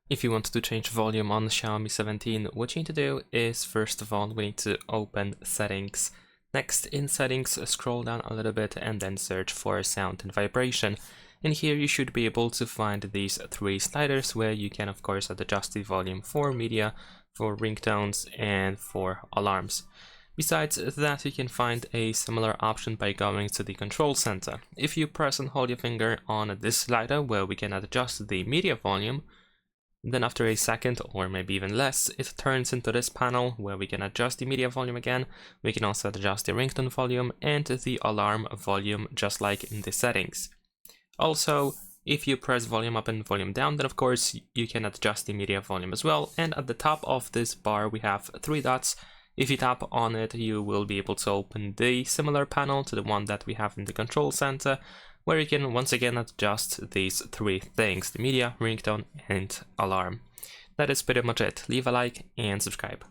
If you want to change volume on Xiaomi 17, what you need to do is, first of all, we need to open Settings. Next, in Settings, scroll down a little bit and then search for Sound and Vibration. In here, you should be able to find these three sliders where you can, of course, adjust the volume for media, for ringtones, and for alarms. Besides that, you can find a similar option by going to the control center. If you press and hold your finger on this slider where we can adjust the media volume, then after a second, or maybe even less, it turns into this panel where we can adjust the media volume again. We can also adjust the ringtone volume and the alarm volume, just like in the settings. Also, if you press volume up and volume down, then of course you can adjust the media volume as well. And at the top of this bar, we have three dots. If you tap on it, you will be able to open the similar panel to the one that we have in the control center, where you can once again adjust these three things: the media, ringtone, and alarm. That is pretty much it. Leave a like and subscribe.